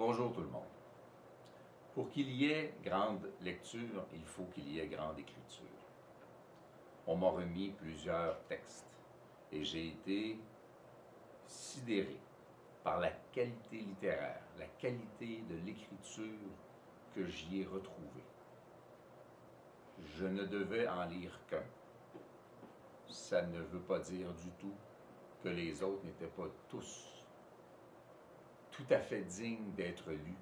Bonjour tout le monde. Pour qu'il y ait grande lecture, il faut qu'il y ait grande écriture. On m'a remis plusieurs textes et j'ai été sidéré par la qualité littéraire, la qualité de l'écriture que j'y ai retrouvée. Je ne devais en lire qu'un. Ça ne veut pas dire du tout que les autres n'étaient pas tous tout à fait dignes d'être lus.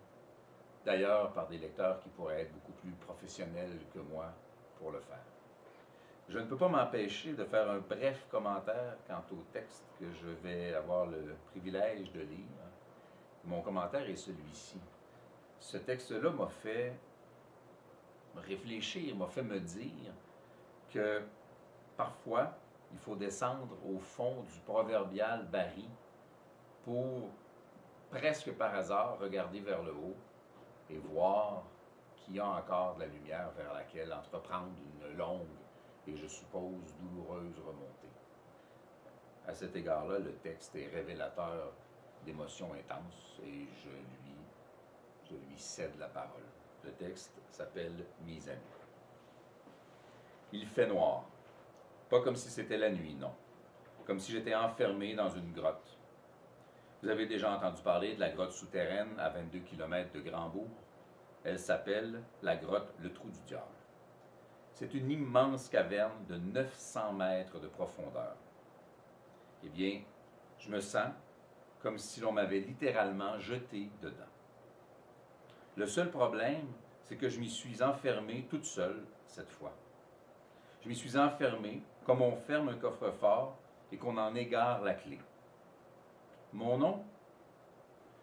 D'ailleurs, par des lecteurs qui pourraient être beaucoup plus professionnels que moi pour le faire. Je ne peux pas m'empêcher de faire un bref commentaire quant au texte que je vais avoir le privilège de lire. Mon commentaire est celui-ci. Ce texte-là m'a fait réfléchir, m'a fait me dire que parfois, il faut descendre au fond du proverbial baril pour, presque par hasard, regarder vers le haut et voir qu'il y a encore de la lumière vers laquelle entreprendre une longue et, je suppose, douloureuse remontée. À cet égard-là, le texte est révélateur d'émotions intenses et je lui cède la parole. Le texte s'appelle « Mes amis ». Il fait noir. Pas comme si c'était la nuit, non. Comme si j'étais enfermé dans une grotte. Vous avez déjà entendu parler de la grotte souterraine à 22 km de Grandbourg? Elle s'appelle la grotte Le Trou du Diable. C'est une immense caverne de 900 mètres de profondeur. Eh bien, je me sens comme si l'on m'avait littéralement jeté dedans. Le seul problème, c'est que je m'y suis enfermé toute seule cette fois. Je m'y suis enfermé comme on ferme un coffre-fort et qu'on en égare la clé. Mon nom?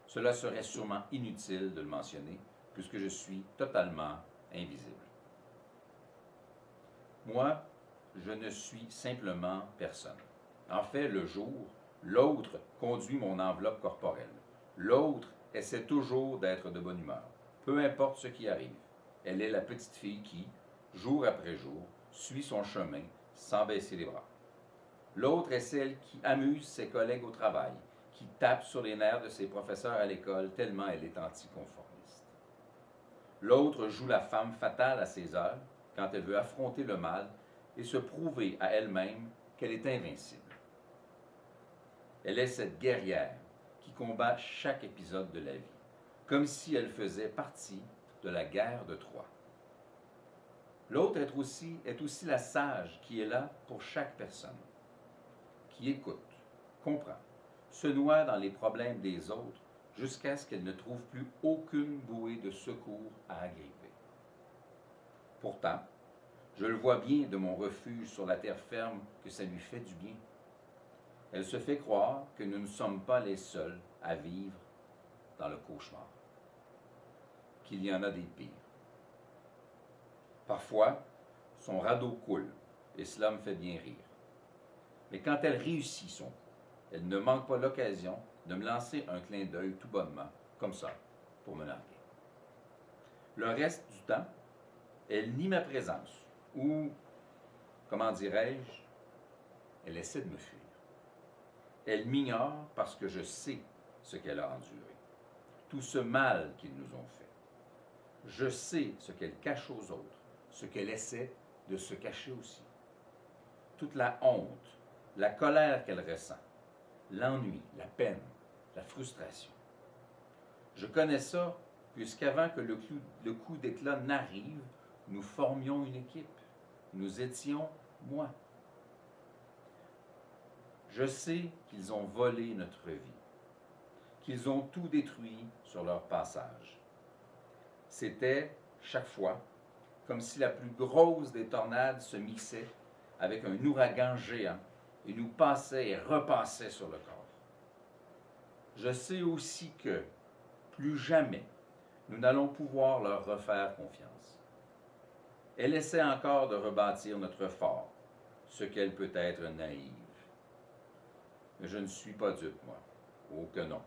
Cela serait sûrement inutile de le mentionner, puisque je suis totalement invisible. Moi, je ne suis simplement personne. En fait, le jour, l'autre conduit mon enveloppe corporelle. L'autre essaie toujours d'être de bonne humeur, peu importe ce qui arrive. Elle est la petite fille qui, jour après jour, suit son chemin sans baisser les bras. L'autre est celle qui amuse ses collègues au travail, qui tape sur les nerfs de ses professeurs à l'école tellement elle est anticonformiste. L'autre joue la femme fatale à ses heures, quand elle veut affronter le mal et se prouver à elle-même qu'elle est invincible. Elle est cette guerrière qui combat chaque épisode de la vie, comme si elle faisait partie de la guerre de Troie. L'autre est aussi la sage qui est là pour chaque personne, qui écoute, comprend, se noie dans les problèmes des autres jusqu'à ce qu'elle ne trouve plus aucune bouée de secours à agripper. Pourtant, je le vois bien de mon refuge sur la terre ferme que ça lui fait du bien. Elle se fait croire que nous ne sommes pas les seuls à vivre dans le cauchemar, qu'il y en a des pires. Parfois, son radeau coule et cela me fait bien rire. Mais quand elle réussit son coup, elle ne manque pas l'occasion de me lancer un clin d'œil tout bonnement, comme ça, pour me larguer. Le reste du temps, elle nie ma présence, ou, comment dirais-je, elle essaie de me fuir. Elle m'ignore parce que je sais ce qu'elle a enduré, tout ce mal qu'ils nous ont fait. Je sais ce qu'elle cache aux autres, ce qu'elle essaie de se cacher aussi. Toute la honte, la colère qu'elle ressent, l'ennui, la peine, la frustration. Je connais ça puisqu'avant que le coup d'éclat n'arrive, nous formions une équipe. Nous étions moi. Je sais qu'ils ont volé notre vie, qu'ils ont tout détruit sur leur passage. C'était, chaque fois, comme si la plus grosse des tornades se mixait avec un ouragan géant et nous passait et repassait sur le corps. Je sais aussi que, plus jamais, nous n'allons pouvoir leur refaire confiance. Elle essaie encore de rebâtir notre fort, ce qu'elle peut être naïve. Mais je ne suis pas dupe, moi. Oh que non.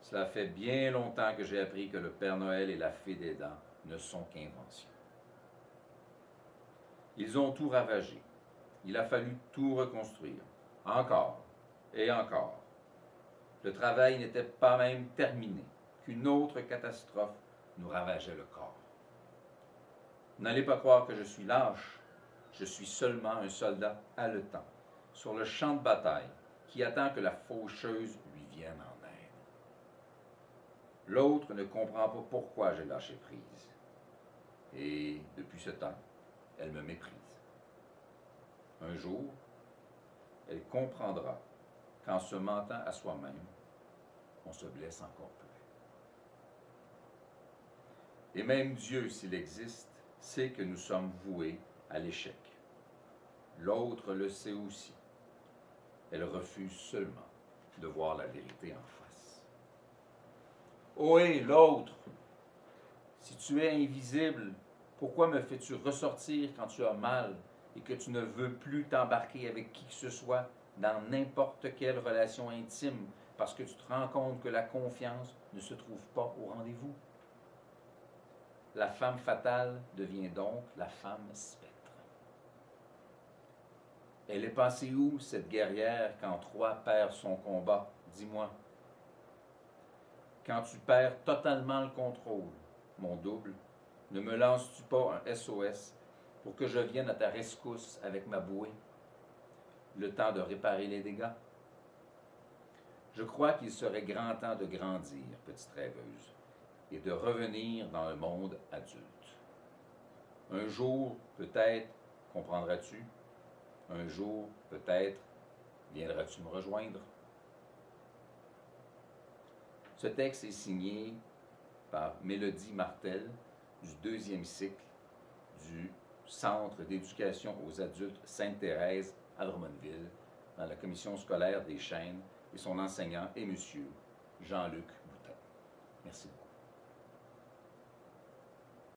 Cela fait bien longtemps que j'ai appris que le Père Noël et la Fée des Dents ne sont qu'inventions. Ils ont tout ravagé. Il a fallu tout reconstruire. Encore et encore. Le travail n'était pas même terminé. qu'une autre catastrophe nous ravageait le corps. N'allez pas croire que je suis lâche, je suis seulement un soldat haletant, sur le champ de bataille, qui attend que la faucheuse lui vienne en aide. L'autre ne comprend pas pourquoi j'ai lâché prise. Et depuis ce temps, elle me méprise. Un jour, elle comprendra qu'en se mentant à soi-même, on se blesse encore plus. Et même Dieu, s'il existe, sait que nous sommes voués à l'échec. L'autre le sait aussi. Elle refuse seulement de voir la vérité en face. Ohé, l'autre! Si tu es invisible, pourquoi me fais-tu ressortir quand tu as mal et que tu ne veux plus t'embarquer avec qui que ce soit dans n'importe quelle relation intime parce que tu te rends compte que la confiance ne se trouve pas au rendez-vous? La femme fatale devient donc la femme spectre. Elle est passée où, cette guerrière, quand Troie perd son combat? Dis-moi. Quand tu perds totalement le contrôle, mon double, ne me lances-tu pas un SOS pour que je vienne à ta rescousse avec ma bouée? Le temps de réparer les dégâts? Je crois qu'il serait grand temps de grandir, petite rêveuse, et de revenir dans le monde adulte. Un jour, peut-être, comprendras-tu? Un jour, peut-être, viendras-tu me rejoindre? Ce texte est signé par Mélodie Martel du 2e cycle du Centre d'éducation aux adultes Sainte-Thérèse à Drummondville, dans la commission scolaire des Chênes, et son enseignant est M. Jean-Luc Boutin. Merci beaucoup.